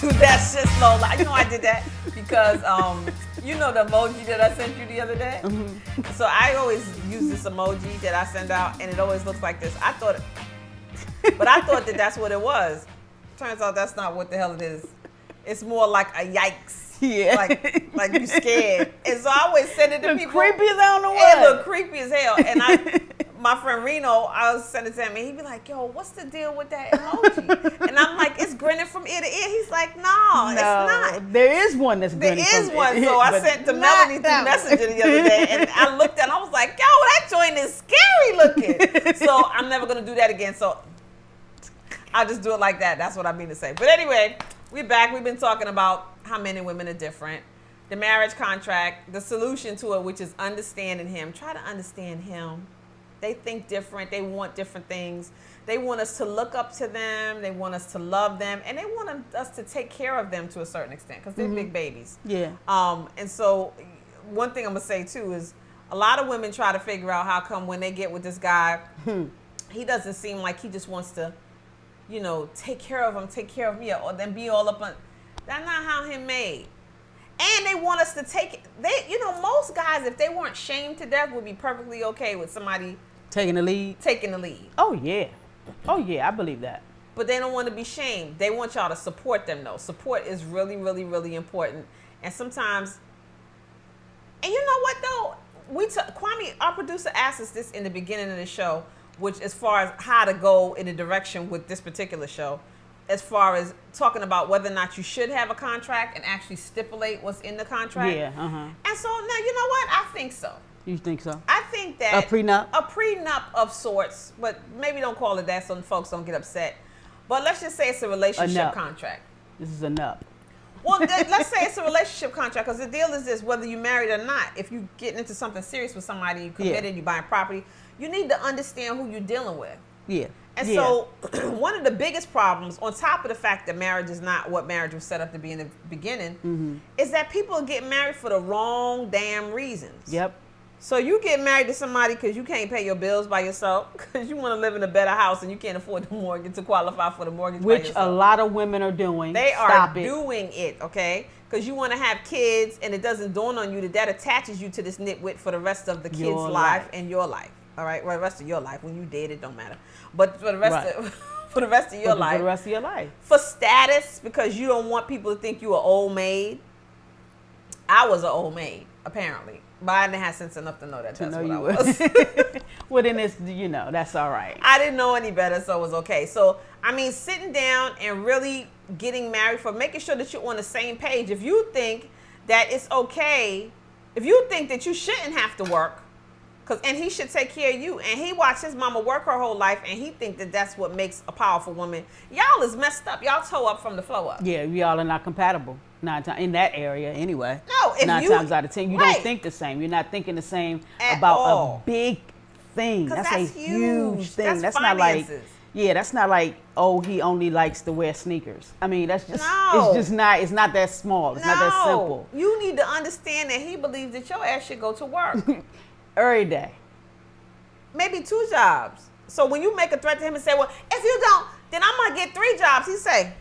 do that shit, Lola. You know I did that because you know the emoji that I sent you the other day? Mm-hmm. So I always use this emoji that I send out, and it always looks like this. I thought that that's what it was. Turns out that's not what the hell it is. It's more like a yikes. Yeah. Like you scared. And so I always send it to people. Creepy as I don't know what. It look creepy as hell. And my friend Reno, I was sending it to him, and he'd be like, yo, what's the deal with that emoji? And I'm like, it's grinning from ear to ear. He's like, no, it's not. There is one that's grinning from ear to ear. There is one. So I sent to Melanie through Messenger the other day, and I looked at it, and I was like, yo, that joint is scary looking. So I'm never going to do that again. So I'll just do it like that. That's what I mean to say. But anyway, we're back. We've been talking about how men and women are different. The marriage contract, the solution to it, which is understanding him. Try to understand him. They think different. They want different things. They want us to look up to them. They want us to love them. And they want us to take care of them to a certain extent because they're big babies. Yeah. And so one thing I'm going to say, too, is a lot of women try to figure out how come when they get with this guy, he doesn't seem like he just wants to, you know, take care of me, or then be all up on. That's not how him made. And they want us to take it. Most guys, if they weren't shamed to death, would be perfectly okay with somebody taking the lead. Oh yeah, I believe that. But they don't want to be shamed. They want y'all to support them, though. Support is really, really, really important. And sometimes, and you know what though, Kwame, our producer, asked us this in the beginning of the show, which as far as how to go in a direction with this particular show, as far as talking about whether or not you should have a contract and actually stipulate what's in the contract. Yeah, And so now, you know what? I think so. You think so? I think that a prenup? A prenup of sorts, but maybe don't call it that so folks don't get upset. But let's just say it's a relationship contract. This is a nup. Well, let's say it's a relationship contract, because the deal is this: whether you're married or not, if you getting into something serious with somebody, you committed, you buying property, you need to understand who you're dealing with. Yeah. And so one of the biggest problems, on top of the fact that marriage is not what marriage was set up to be in the beginning, is that people get married for the wrong damn reasons. Yep. So you get married to somebody because you can't pay your bills by yourself, because you want to live in a better house and you can't afford the mortgage to qualify for the mortgage by yourself. Which a lot of women are doing. They are doing it, okay? Because you want to have kids, and it doesn't dawn on you that attaches you to this nitwit for the rest of the kid's life and your life. All right, well, the rest of your life. When you date, it don't matter. But for the rest of for the rest of your life. For the rest of your life. For status, because you don't want people to think you an old maid. I was an old maid, apparently. But I didn't have sense enough to know that that's what I was. Well, then it's, that's all right. I didn't know any better, so it was okay. So, I mean, sitting down and really getting married, for making sure that you're on the same page. If you think that it's okay, if you think that you shouldn't have to work, and he should take care of you, and he watched his mama work her whole life, and he think that that's what makes a powerful woman, y'all is messed up. Y'all toe up from the flow up. Yeah, y'all are not compatible. 9 times in that area anyway. No, if 9 times out of 10, you don't think the same. You're not thinking the same about a big thing. That's a huge thing. That's not like, that's not like, oh, he only likes to wear sneakers. I mean, that's just, it's not that small. It's not that simple. You need to understand that he believes that your ass should go to work. Every day. Maybe 2 jobs. So when you make a threat to him and say, well, if you don't, then I'm going to get 3 jobs. He say,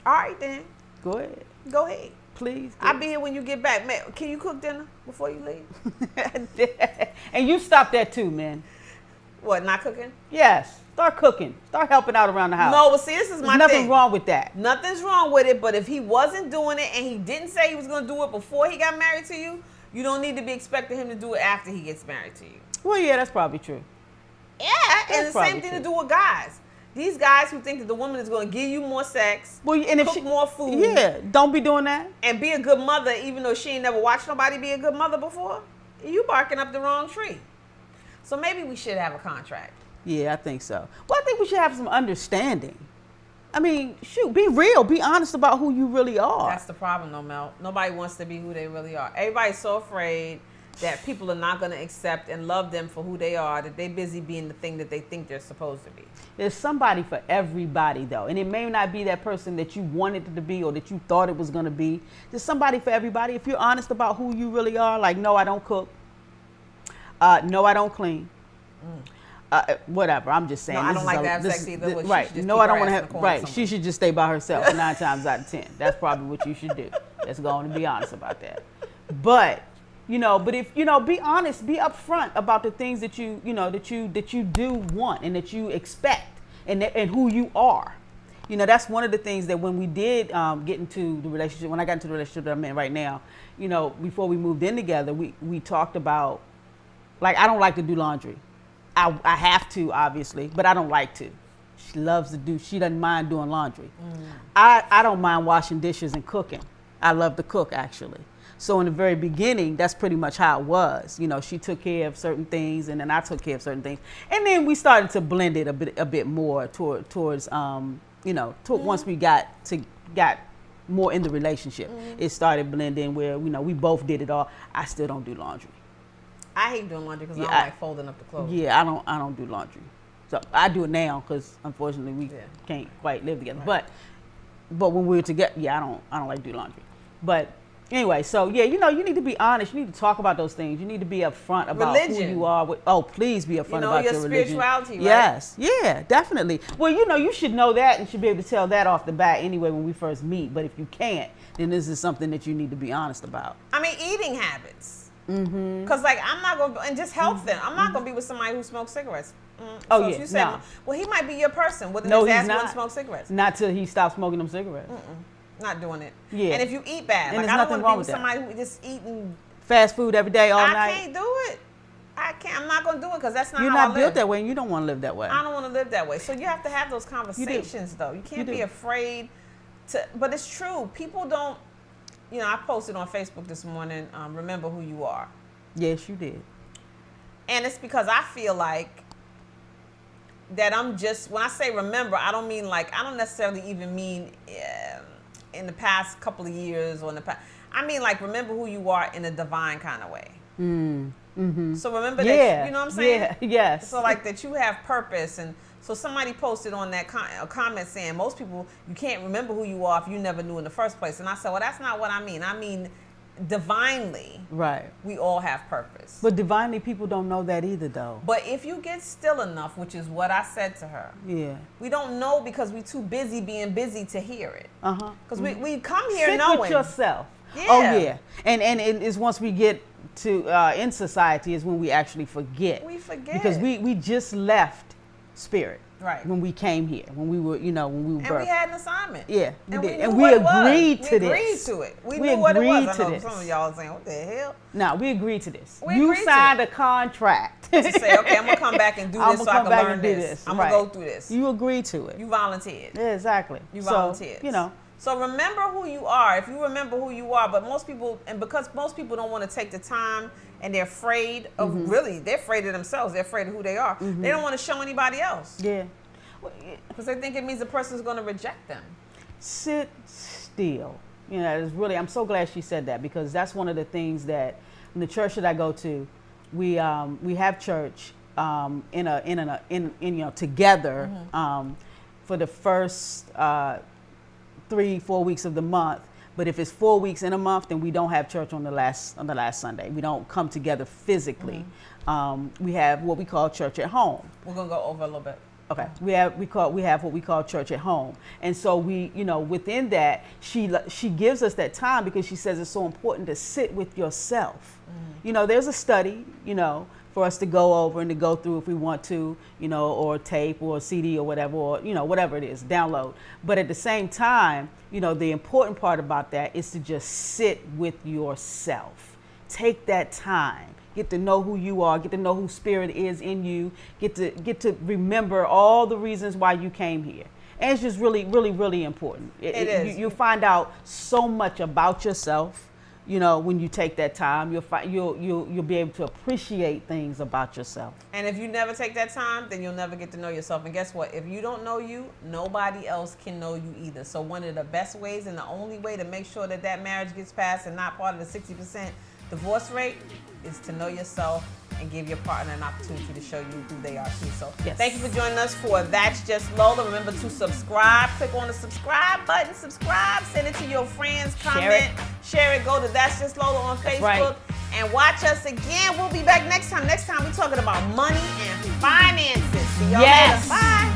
all right then. Go ahead. Go ahead. Please. I'll be here when you get back. Man, can you cook dinner before you leave? And you stop that too, man. What, not cooking? Yes. Start cooking. Start helping out around the house. No, but see, this is my thing. There's nothing wrong with that. Nothing's wrong with it, but if he wasn't doing it and he didn't say he was going to do it before he got married to you, you don't need to be expecting him to do it after he gets married to you. Well, yeah, that's probably true. Yeah, and the same thing to do with guys. These guys who think that the woman is going to give you more sex, cook more food. Yeah, don't be doing that. And be a good mother, even though she ain't never watched nobody be a good mother before. You barking up the wrong tree. So maybe we should have a contract. Yeah, I think so. Well, I think we should have some understanding. I mean, shoot, be real. Be honest about who you really are. That's the problem, though, Mel. Nobody wants to be who they really are. Everybody's so afraid that people are not going to accept and love them for who they are, that they're busy being the thing that they think they're supposed to be. There's somebody for everybody, though. And it may not be that person that you wanted it to be or that you thought it was going to be. There's somebody for everybody. If you're honest about who you really are, like, no, I don't cook. No, I don't clean. whatever. I'm just saying. No, I don't like to have sex either. Right. No, I don't want to have. Right. She should just stay by herself 9 times out of 10. That's probably what you should do. Let's go on and be honest about that. But but if be honest, be upfront about the things that you do want and that you expect and who you are. That's one of the things that when we did get into the relationship, when I got into the relationship that I'm in right now, before we moved in together, we talked about, like, I don't like to do laundry. I have to, obviously, but I don't like to. She doesn't mind doing laundry. I don't mind washing dishes and cooking. I love to cook, actually. So in the very beginning, that's pretty much how it was. She took care of certain things, and then I took care of certain things. And then we started to blend it a bit more towards once we got more in the relationship, it started blending where we both did it all. I still don't do laundry. I hate doing laundry because I don't like folding up the clothes. Yeah, I don't do laundry. So I do it now because unfortunately we can't quite live together. Right. But when we were together, I don't like to do laundry. But anyway, so you need to be honest. You need to talk about those things. You need to be upfront about who you are. Please be upfront about your religion. Spirituality, right? Yes, yeah, definitely. Well, you should know that and should be able to tell that off the bat anyway when we first meet. But if you can't, then this is something that you need to be honest about. I mean, eating habits. Because I'm not going to, and just health then. I'm not going to be with somebody who smokes cigarettes. So if you say, well, he might be your person. No, he's not. Smoke cigarettes. Not till he stops smoking them cigarettes. Not doing it. Yeah. And if you eat bad, and I don't want to be with somebody who just eating fast food every day, all night. I can't do it. I can't. I'm not going to do it because that's not You're how I live. You're not built that way, and you don't want to live that way. I don't want to live that way. So you have to have those conversations, though. You can't be afraid to. But it's true. People don't. I posted on Facebook this morning. Remember who you are. Yes, you did. And it's because I feel like that when I say remember, I don't mean I don't necessarily even mean in the past couple of years or in the past. I mean remember who you are in a divine kind of way. So remember that, you know what I'm saying? Yeah, yes. So that you have purpose. And so somebody posted on that a comment saying most people, you can't remember who you are if you never knew in the first place. And I said, well, that's not what I mean. I mean, divinely, right? We all have purpose. But divinely, people don't know that either, though. But if you get still enough, which is what I said to her, we don't know because we're too busy being busy to hear it. Because we come here Sit knowing. With yourself. Yeah. Oh yeah, and it is once we get to in society is when we actually forget. We forget because we just left spirit. Right. When we came here, when we were birthed. And we had an assignment. Yeah, we did. And we agreed to this. We agreed to it. We knew what it was. I know some of y'all saying, what the hell? No, we agreed to this. You signed a contract. To say, okay, I'm going to come back and do this so I can learn this. I'm going to go through this. You agreed to it. You volunteered. Yeah, exactly. You volunteered. So remember who you are. If you remember who you are, but most people, and because most people don't want to take the time and they're afraid of they're afraid of themselves. They're afraid of who they are. They don't want to show anybody else. Yeah. Because they think it means the person's going to reject them. Sit still. I'm so glad she said that because that's one of the things that in the church that I go to, we have church together for the first 3-4 weeks of the month. But if it's 4 weeks in a month, then we don't have church on the last Sunday. We don't come together physically. We have what we call church at home. We're gonna go over a little bit. Okay, we have what we call church at home, and so we, within that, she gives us that time because she says it's so important to sit with yourself. There's a study, for us to go over and to go through if we want to, or tape or CD or whatever, or whatever it is, download. But at the same time, the important part about that is to just sit with yourself. Take that time. Get to know who you are, get to know who spirit is in you, get to remember all the reasons why you came here. And it's just really, really, really important. It is. You'll find out so much about yourself, when you take that time. You'll be able to appreciate things about yourself. And if you never take that time, then you'll never get to know yourself. And guess what? If you don't know you, nobody else can know you either. So one of the best ways and the only way to make sure that marriage gets passed and not part of the 60% divorce rate is to know yourself and give your partner an opportunity to show you who they are too. So Thank you for joining us for That's Just Lola. Remember to subscribe. Click on the subscribe button. Subscribe. Send it to your friends. Comment. Share it. Go to That's Just Lola on Facebook. Right. And watch us again. We'll be back next time. Next time we're talking about money and finances. See y'all later. Bye.